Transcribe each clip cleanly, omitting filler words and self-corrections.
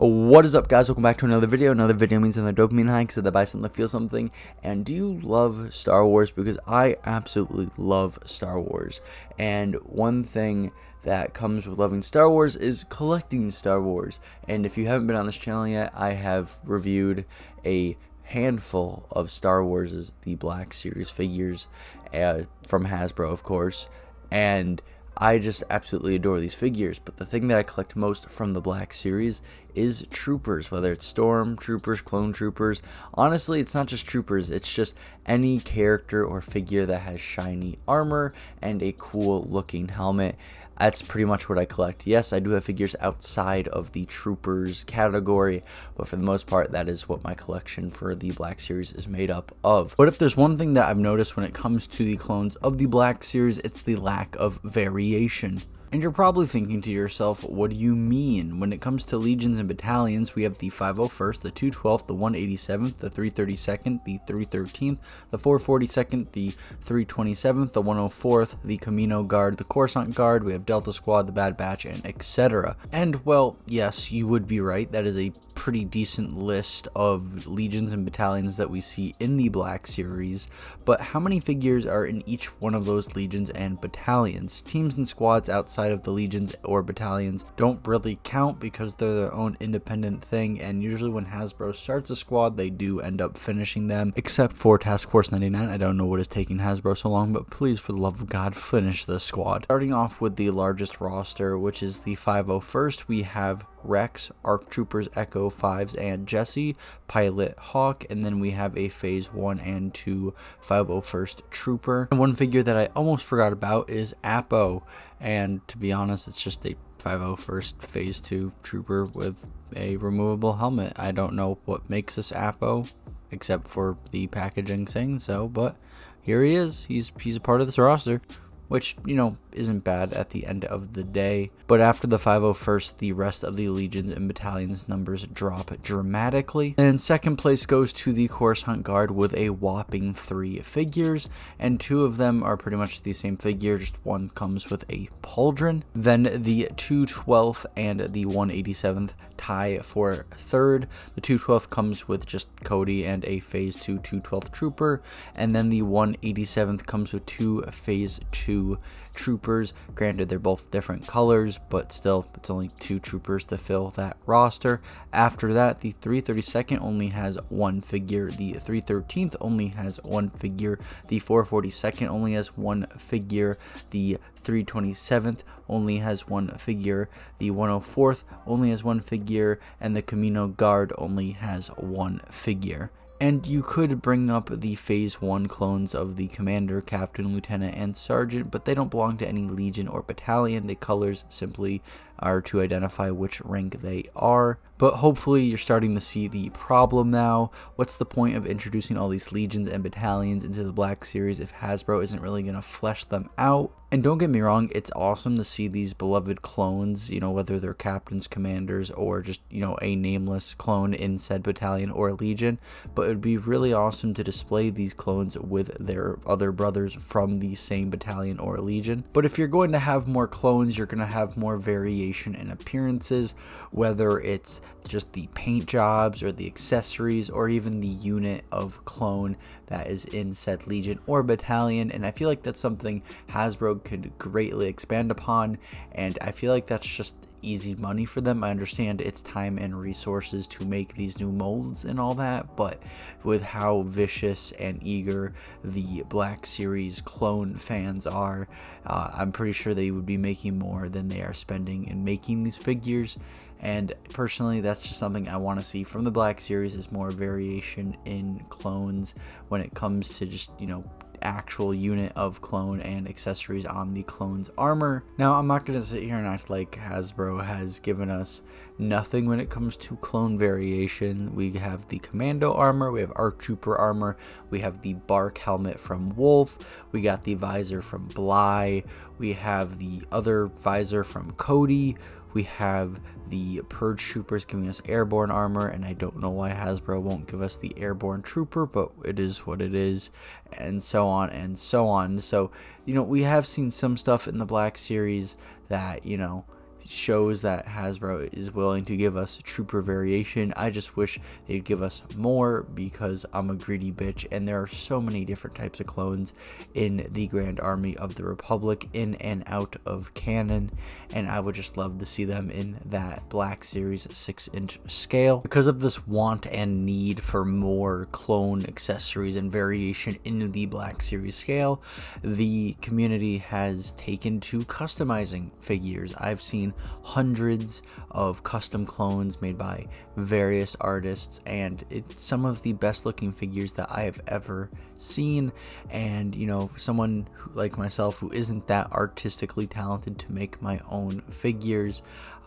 What is up, guys? Welcome back to another video. Another video means another dopamine high, because the buy something to feel something. And do you love Star Wars? Because I absolutely love Star Wars. And one thing that comes with loving Star Wars is collecting Star Wars. And if you haven't been on this channel yet, I have reviewed a handful of Star Wars' The Black Series figures from Hasbro, of course. And I just absolutely adore these figures, but the thing that I collect most from the Black Series is troopers, whether it's storm troopers, clone troopers. Honestly, it's not just troopers, it's just any character or figure that has shiny armor and a cool looking helmet. That's pretty much what I collect. Yes, I do have figures outside of the troopers category, but for the most part, that is what my collection for the Black Series is made up of. But if there's one thing that I've noticed when it comes to the clones of the Black Series, it's the lack of variation. And you're probably thinking to yourself, what do you mean? When it comes to legions and battalions, we have the 501st, the 212th, the 187th, the 332nd, the 313th, the 442nd, the 327th, the 104th, the Camino Guard, the Coruscant Guard, we have Delta Squad, the Bad Batch, and etc. And, well, yes, you would be right. That is a pretty decent list of legions and battalions that we see in the Black Series, but how many figures are in each one of those legions and battalions? Teams and squads outside of the legions or battalions don't really count because they're their own independent thing, and usually when Hasbro starts a squad, they do end up finishing them, except for Task Force 99. I don't know what is taking Hasbro so long, but please, for the love of God, finish the squad. Starting off with the largest roster, which is the 501st, we have Rex, ARF Troopers, Echo 5s, and Jesse, Pilot Hawk, and then we have a Phase 1 and 2 501st Trooper. And one figure that I almost forgot about is Apo, and to be honest, it's just a 501st Phase 2 Trooper with a removable helmet. I don't know what makes this Apo, except for the packaging saying so, but here he is. He's a part of this roster, which, you know, isn't bad at the end of the day. But after the 501st, the rest of the legions and battalions numbers drop dramatically. And second place goes to the Coruscant Guard with a whopping 3 figures, and 2 of them are pretty much the same figure, just one comes with a pauldron. Then the 212th and the 187th tie for third. The 212th comes with just Cody and a Phase 2 212th Trooper, and then the 187th comes with 2 Phase 2 Troopers. Granted, they're both different colors, but still, it's only 2 troopers to fill that roster. After that, the 332nd only has 1 figure, the 313th only has 1 figure, the 442nd only has 1 figure, the 327th only has 1 figure, the 104th only has 1 figure, and the Camino Guard only has 1 figure. And you could bring up the Phase 1 clones of the Commander, Captain, Lieutenant, and Sergeant, but they don't belong to any Legion or Battalion. The colors simply are to identify which rank they are. But hopefully you're starting to see the problem now. What's the point of introducing all these Legions and Battalions into the Black Series if Hasbro isn't really going to flesh them out? And don't get me wrong, it's awesome to see these beloved clones, you know, whether they're captains, commanders, or just, you know, a nameless clone in said battalion or legion. But it would be really awesome to display these clones with their other brothers from the same battalion or legion. But if you're going to have more clones, you're going to have more variation in appearances, whether it's just the paint jobs or the accessories or even the unit of clone that is in said legion or battalion. And I feel like that's something Hasbro could greatly expand upon, and I feel like that's just easy money for them. I understand it's time and resources to make these new molds and all that, but with how vicious and eager the Black Series clone fans are, I'm pretty sure they would be making more than they are spending in making these figures. And personally, that's just something I want to see from the Black Series, is more variation in clones when it comes to just, you know, actual unit of clone and accessories on the clone's armor. Now, I'm not going to sit here and act like Hasbro has given us nothing when it comes to clone variation. We have the Commando armor, we have ARF Trooper armor, we have the Bark helmet from Wolf, we got the visor from Bly, we have the other visor from Cody, we have the Purge Troopers giving us airborne armor, and I don't know why Hasbro won't give us the airborne trooper, but it is what it is, and so on and so on. So, you know, we have seen some stuff in the Black Series that, you know, shows that Hasbro is willing to give us trooper variation. I just wish they'd give us more, because I'm a greedy bitch and there are so many different types of clones in the Grand Army of the Republic, in and out of canon, and I would just love to see them in that Black Series 6-inch scale. Because of this want and need for more clone accessories and variation in the Black Series scale, the community has taken to customizing figures. I've seen hundreds of custom clones made by various artists, and it's some of the best looking figures that I have ever seen. And you know, someone like myself who isn't that artistically talented to make my own figures,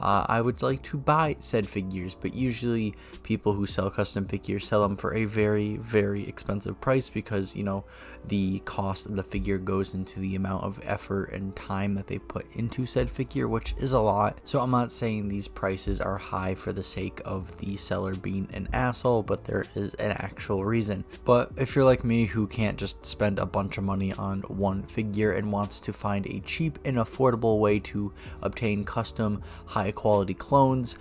I would like to buy said figures, but usually people who sell custom figures sell them for a very, very expensive price, because you know, the cost of the figure goes into the amount of effort and time that they put into said figure, which is a lot. So I'm not saying these prices are high for the sake of the seller being an asshole, but there is an actual reason. But if you're like me, who can't just spend a bunch of money on one figure and wants to find a cheap and affordable way to obtain custom high quality clones,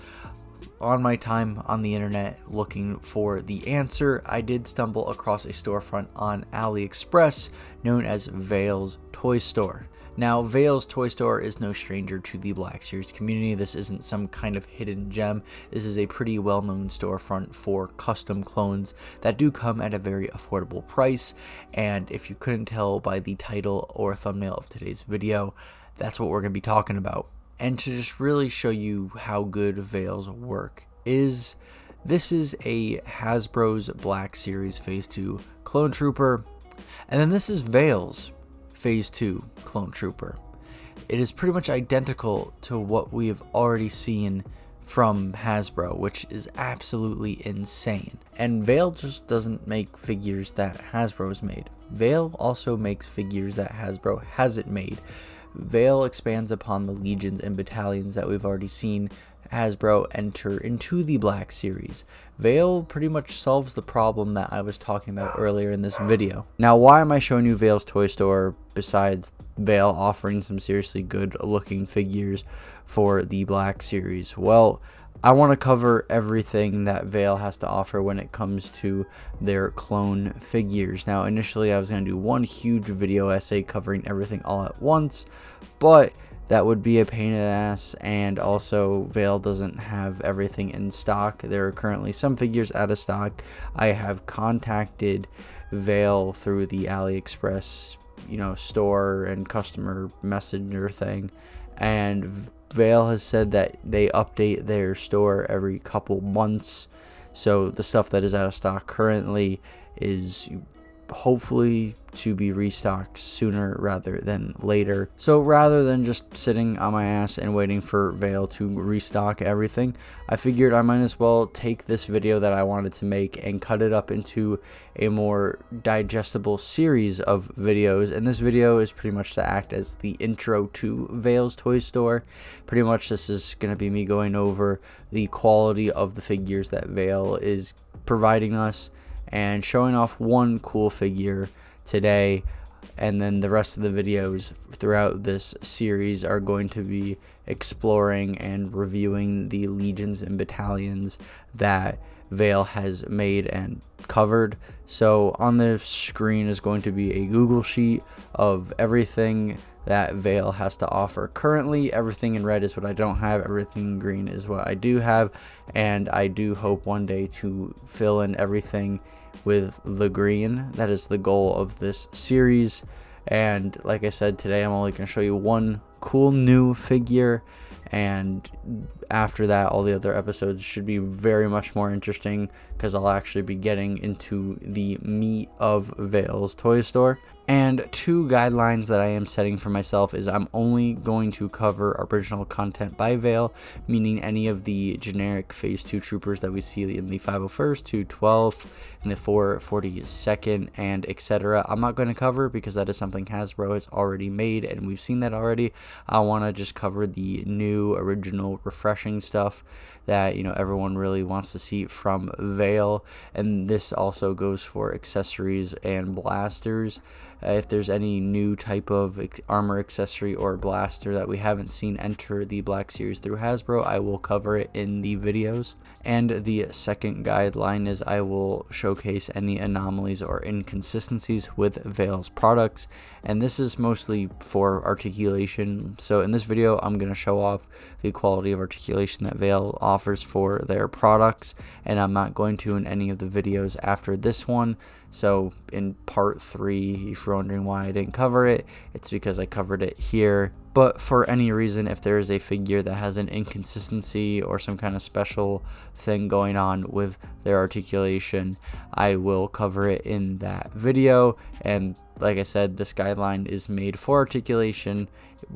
on my time on the internet looking for the answer, I did stumble across a storefront on AliExpress known as Vale's Toy Store. Now, Vale's Toy Store is no stranger to the Black Series community. This isn't some kind of hidden gem. This is a pretty well-known storefront for custom clones that do come at a very affordable price. And if you couldn't tell by the title or thumbnail of today's video, that's what we're going to be talking about. And to just really show you how good Vale's work is, this is a Hasbro's Black Series Phase 2 Clone Trooper, and then this is Vale's Phase 2 Clone Trooper. It is pretty much identical to what we have already seen from Hasbro, which is absolutely insane. And Vale just doesn't make figures that Hasbro has made. Vale also makes figures that Hasbro hasn't made. Vale expands upon the legions and battalions that we've already seen Hasbro enter into the Black Series. Vale pretty much solves the problem that I was talking about earlier in this video. Now, why am I showing you Vale's Toy Store besides Vale offering some seriously good looking figures for the Black Series? Well, I want to cover everything that Vale has to offer when it comes to their clone figures. Now, initially I was going to do one huge video essay covering everything all at once, but that would be a pain in the ass, and also Vale doesn't have everything in stock. There are currently some figures out of stock. I have contacted Vale through the AliExpress, store and customer messenger thing, and Vale has said that they update their store every couple months, so the stuff that is out of stock currently is hopefully to be restocked sooner rather than later. So rather than just sitting on my ass and waiting for Vale to restock everything, I figured I might as well take this video that I wanted to make and cut it up into a more digestible series of videos. And this video is pretty much to act as the intro to Vale's Toy Store. Pretty much this is going to be me going over the quality of the figures that Vale is providing us and showing off one cool figure today, and then the rest of the videos throughout this series are going to be exploring and reviewing the legions and battalions that Vale has made and covered. So on the screen is going to be a Google sheet of everything that Vale has to offer currently. Everything in red is what I don't have, everything in green is what I do have, and I do hope one day to fill in everything with the green. That is the goal of this series. And like I said, today I'm only going to show you one cool new figure, and after that all the other episodes should be very much more interesting, because I'll actually be getting into the meat of Vale's Toy Store. And two guidelines that I am setting for myself is I'm only going to cover original content by Vale, meaning any of the generic Phase 2 troopers that we see in the 501st, 212th, and the 442nd, and etc. I'm not going to cover, because that is something Hasbro has already made, and we've seen that already. I want to just cover the new, original, refreshing stuff that, everyone really wants to see from Vale. And this also goes for accessories and blasters. If there's any new type of armor accessory or blaster that we haven't seen enter the Black Series through Hasbro, I will cover it in the videos. And the second guideline is I will showcase any anomalies or inconsistencies with Veil's products, and this is mostly for articulation. So in this video I'm going to show off the quality of articulation that Veil offers for their products, and I'm not going to in any of the videos after this one. So in part 3, if you're wondering why I didn't cover it, it's because I covered it here. But for any reason, if there is a figure that has an inconsistency or some kind of special thing going on with their articulation, I will cover it in that video. And like I said, this guideline is made for articulation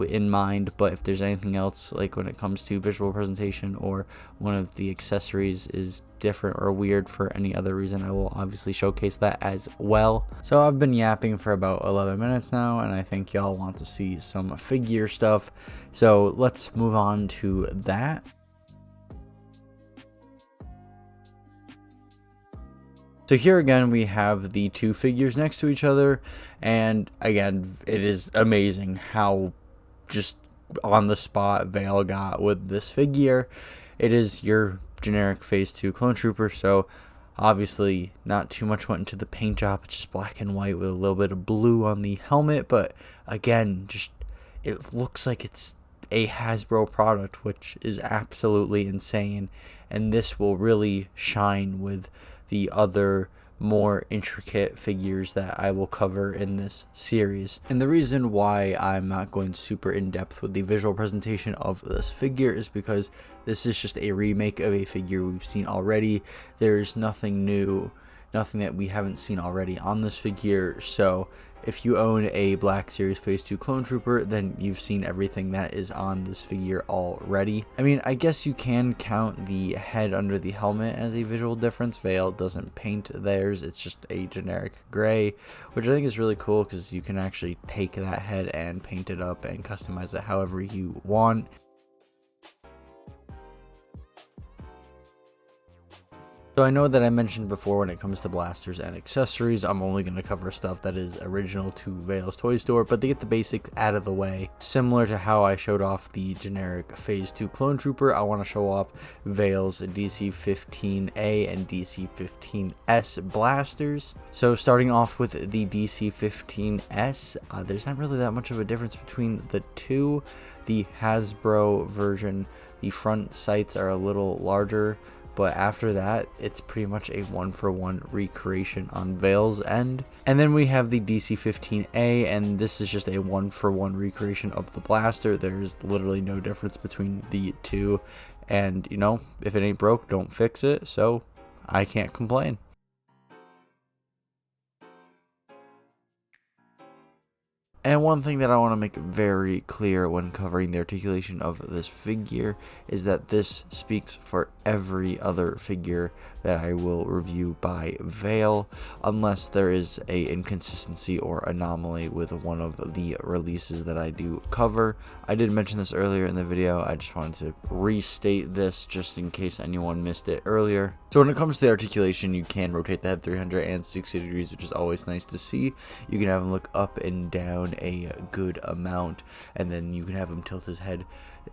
in mind, but if there's anything else, like when it comes to visual presentation or one of the accessories is different or weird for any other reason, I will obviously showcase that as well. So I've been yapping for about 11 minutes now, and I think y'all want to see some figure stuff, so let's move on to that. So here again we have the two figures next to each other, and again it is amazing how just on the spot Veil got with this figure. It is your generic phase 2 clone trooper, so obviously not too much went into the paint job. It's just black and white with a little bit of blue on the helmet, but again, just it looks like it's a Hasbro product, which is absolutely insane, and this will really shine with the other more intricate figures that I will cover in this series. And the reason why I'm not going super in depth with the visual presentation of this figure is because this is just a remake of a figure we've seen already. There's nothing new, nothing that we haven't seen already on this figure. So if you own a Black Series Phase 2 Clone Trooper, then you've seen everything that is on this figure already. I mean, I guess you can count the head under the helmet as a visual difference. Veil doesn't paint theirs, it's just a generic gray, which I think is really cool because you can actually take that head and paint it up and customize it however you want. So I know that I mentioned before when it comes to blasters and accessories, I'm only going to cover stuff that is original to Veil's toy store, but to get the basics out of the way, similar to how I showed off the generic Phase 2 Clone Trooper, I want to show off Veil's DC-15A and DC-15S blasters. So starting off with the DC-15S, there's not really that much of a difference between the two. The Hasbro version, the front sights are a little larger, but after that, it's pretty much a one-for-one recreation on Veil's end. And then we have the DC-15A, and this is just a one-for-one recreation of the blaster. There's literally no difference between the two. And, you know, if it ain't broke, don't fix it. So I can't complain. And one thing that I want to make very clear when covering the articulation of this figure is that this speaks for every other figure that I will review by Veil, unless there is a inconsistency or anomaly with one of the releases that I do cover. I did mention this earlier in the video, I just wanted to restate this just in case anyone missed it earlier. So when it comes to the articulation, you can rotate the head 360 degrees, which is always nice to see. You can have him look up and down a good amount, and then you can have him tilt his head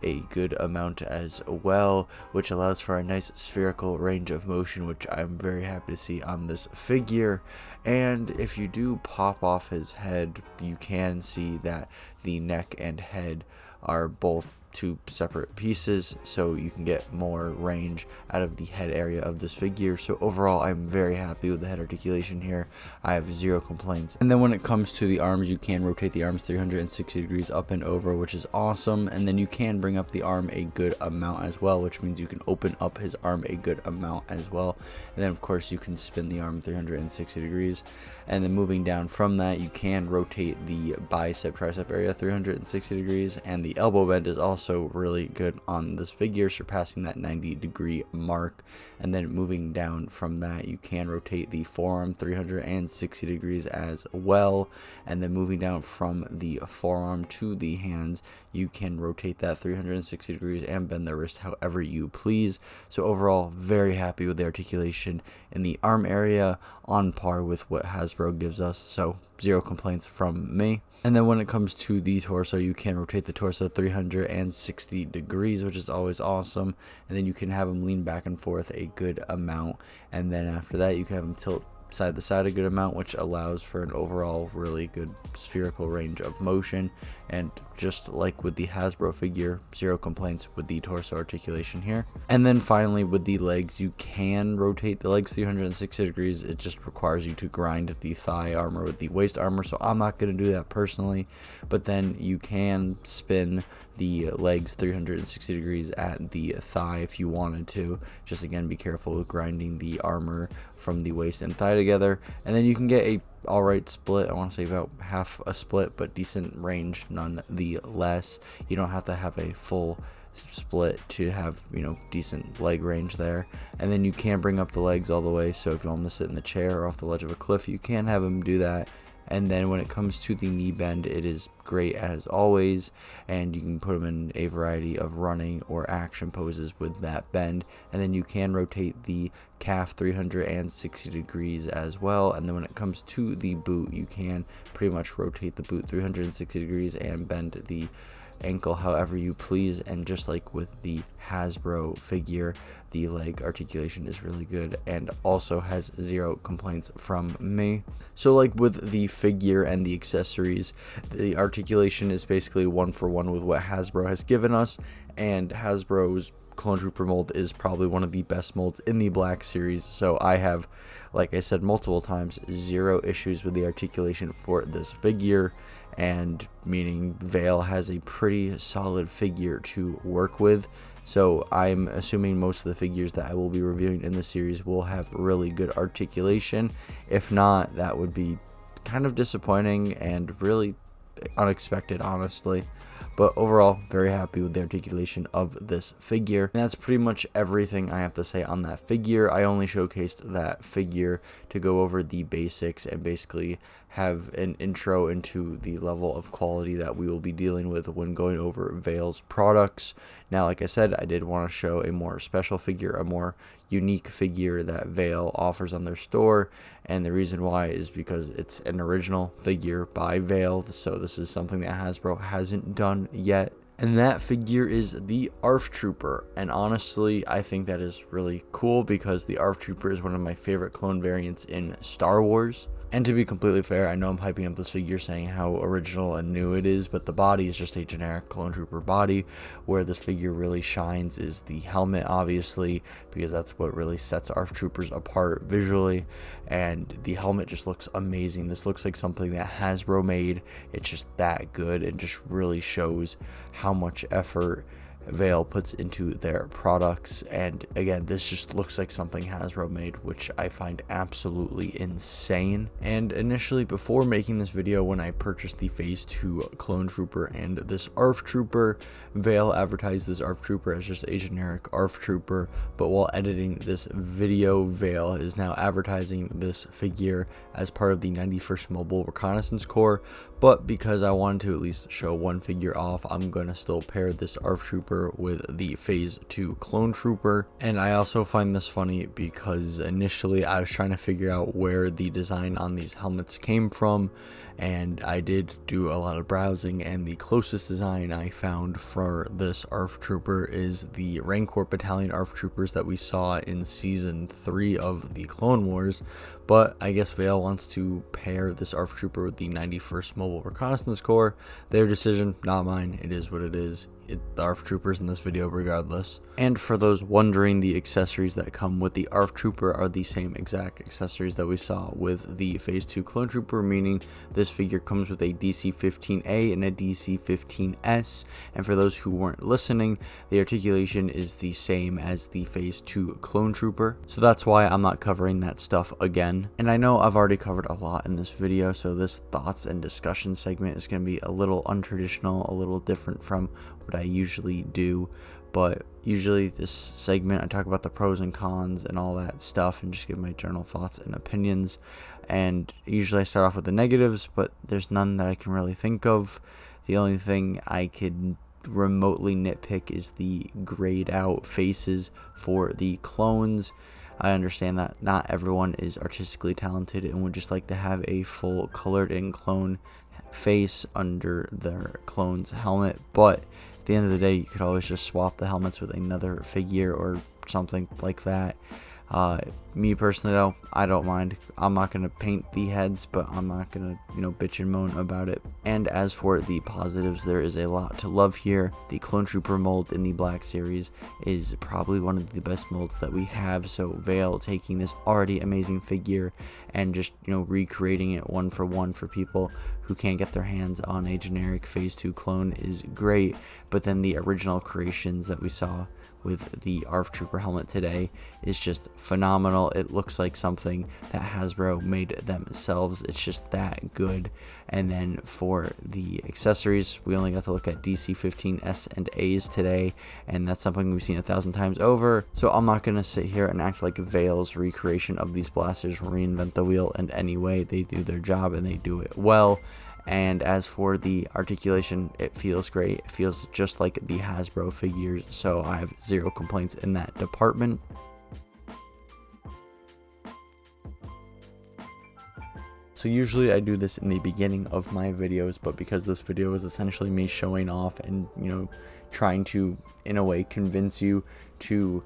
a good amount as well, which allows for a nice spherical range of motion, which I'm very happy to see on this figure. And if you do pop off his head, you can see that the neck and head are both two separate pieces, so you can get more range out of the head area of this figure. So overall, I'm very happy with the head articulation here. I have zero complaints. And then when it comes to the arms, you can rotate the arms 360 degrees up and over, which is awesome. And then you can bring up the arm a good amount as well, which means you can open up his arm a good amount as well. And then of course you can spin the arm 360 degrees. And then moving down from that, you can rotate the bicep tricep area 360 degrees, and the elbow bend is also really good on this figure, surpassing that 90-degree mark. And then moving down from that, you can rotate the forearm 360 degrees as well. And then moving down from the forearm to the hands, you can rotate that 360 degrees and bend the wrist however you please. So overall, very happy with the articulation in the arm area, on par with what Hasbro gives us. So zero complaints from me. And then when it comes to the torso, you can rotate the torso 360 degrees, which is always awesome. And then you can have them lean back and forth a good amount. And then after that, you can have them tilt side to side a good amount, which allows for an overall really good spherical range of motion. And just like with the Hasbro figure, zero complaints with the torso articulation here. And then finally with the legs, you can rotate the legs 360 degrees. It just requires you to grind the thigh armor with the waist armor, so I'm not going to do that personally. But then you can spin the legs 360 degrees at the thigh if you wanted to. Just again, be careful with grinding the armor from the waist and thigh together. And then you can get a alright split. I want to say about half a split, but decent range nonetheless. You don't have to have a full split to have, you know, decent leg range there. And then you can bring up the legs all the way, so if you want them to sit in the chair or off the ledge of a cliff, you can have them do that. And then when it comes to the knee bend, it is great as always, and you can put them in a variety of running or action poses with that bend. And then you can rotate the calf 360 degrees as well. And then when it comes to the boot, you can pretty much rotate the boot 360 degrees and bend the ankle however you please. And just like with the Hasbro figure, the leg articulation is really good and also has zero complaints from me. So like with the figure and the accessories, the articulation is basically one for one with what Hasbro has given us, and Hasbro's Clone Trooper mold is probably one of the best molds in the Black Series. So I have, like I said multiple times, zero issues with the articulation for this figure, and meaning Vale has a pretty solid figure to work with. So I'm assuming most of the figures that I will be reviewing in the series will have really good articulation. If not, that would be kind of disappointing and really unexpected, honestly. But overall, very happy with the articulation of this figure. And that's pretty much everything I have to say on that figure. I only showcased that figure to go over the basics and basically have an intro into the level of quality that we will be dealing with when going over Vale's products. Now, like I said, I did want to show a more special figure, a more unique figure that Vale offers on their store, and the reason why is because it's an original figure by Vale, so this is something that Hasbro hasn't done yet. And that figure is the ARF Trooper, and honestly I think that is really cool because the ARF Trooper is one of my favorite clone variants in Star Wars. And to be completely fair, I know I'm hyping up this figure saying how original and new it is, but the body is just a generic Clone Trooper body. Where this figure really shines is the helmet, obviously, because that's what really sets ARF Troopers apart visually. And the helmet just looks amazing. This looks like something that Hasbro made. It's just that good and just really shows how much effort Vale puts into their products. And again, this just looks like something Hasbro made, which I find absolutely insane. And initially, before making this video, when I purchased the Phase 2 Clone Trooper and this ARF Trooper, Vale advertised this ARF Trooper as just a generic ARF Trooper, but while editing this video, Vale is now advertising this figure as part of the 91st Mobile Reconnaissance Corps. But because I wanted to at least show one figure off, I'm going to still pair this ARF Trooper with the Phase 2 Clone Trooper. And I also find this funny because initially I was trying to figure out where the design on these helmets came from, and I did do a lot of browsing, and the closest design I found for this ARF Trooper is the Rancor Battalion ARF Troopers that we saw in Season 3 of the Clone Wars. But I guess Vale wants to pair this ARF Trooper with the 91st Mobile Reconnaissance Corps. Their decision, not mine. It is what it is. The ARF Troopers in this video regardless. And for those wondering, the accessories that come with the ARF Trooper are the same exact accessories that we saw with the Phase 2 Clone Trooper, meaning this figure comes with a DC-15A and a DC-15S. And for those who weren't listening, the articulation is the same as the Phase 2 Clone Trooper, so that's why I'm not covering that stuff again. And I know I've already covered a lot in this video, so this thoughts and discussion segment is going to be a little untraditional, a little different from what I usually do. But usually this segment I talk about the pros and cons and all that stuff and just give my general thoughts and opinions. And usually I start off with the negatives, but there's none that I can really think of. The only thing I could remotely nitpick is the grayed out faces for the clones. I understand that not everyone is artistically talented and would just like to have a full colored in clone face under their clone's helmet, but at the end of the day, you could always just swap the helmets with another figure or something like that. Me personally though, I don't mind. I'm not going to paint the heads, but I'm not going to, bitch and moan about it. And as for the positives, there is a lot to love here. The Clone Trooper mold in the Black Series is probably one of the best molds that we have. So Vale taking this already amazing figure and just, recreating it one for people who can't get their hands on a generic Phase 2 clone is great. But then the original creations that we saw with the ARF Trooper helmet today is just phenomenal. It looks like something that Hasbro made themselves. It's just that good. And then for the accessories, we only got to look at DC-15S and A's today, and that's something we've seen 1,000 times over. So I'm not going to sit here and act like Vale's recreation of these blasters reinvent the wheel in any way. They do their job and they do it well. And as for the articulation, it feels great. It feels just like the Hasbro figures, so I have zero complaints in that department. So usually I do this in the beginning of my videos, but because this video is essentially me showing off and, trying to, in a way, convince you to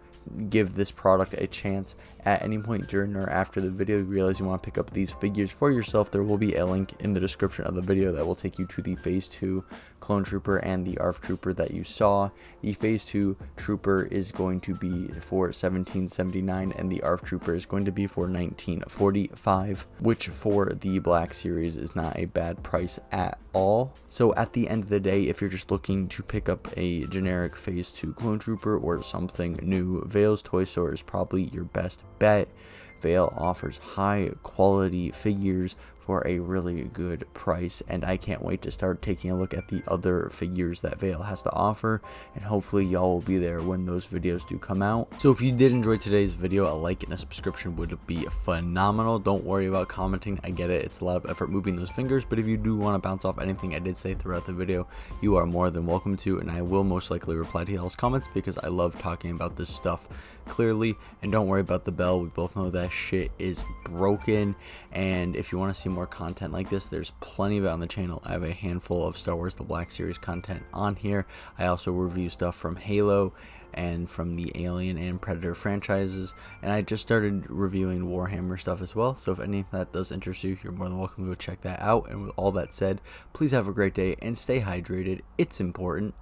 give this product a chance at any point during or after the video, you realize you want to pick up these figures for yourself, there will be a link in the description of the video that will take you to the Phase 2 Clone Trooper and the ARF Trooper that you saw. The Phase 2 Trooper is going to be for $17.79 and the ARF Trooper is going to be for $19.45, which for the Black Series is not a bad price at all. So at the end of the day, if you're just looking to pick up a generic Phase 2 Clone Trooper or something new, Vale's Toy Store is probably your best bet. Vale offers high quality figures for a really good price, and I can't wait to start taking a look at the other figures that Vale has to offer, and hopefully y'all will be there when those videos do come out. So if you did enjoy today's video, a like and a subscription would be phenomenal. Don't worry about commenting, I get it, it's a lot of effort moving those fingers, but if you do want to bounce off anything I did say throughout the video, you are more than welcome to, and I will most likely reply to y'all's comments because I love talking about this stuff clearly. And don't worry about the bell, we both know that shit is broken. And if you want to see more content like this, there's plenty of it on the channel. I have a handful of Star Wars The Black Series content on here. I also review stuff from Halo and from the Alien and Predator franchises, and I just started reviewing Warhammer stuff as well, so if any of that does interest you, you're more than welcome to go check that out. And with all that said, please have a great day and stay hydrated, it's important.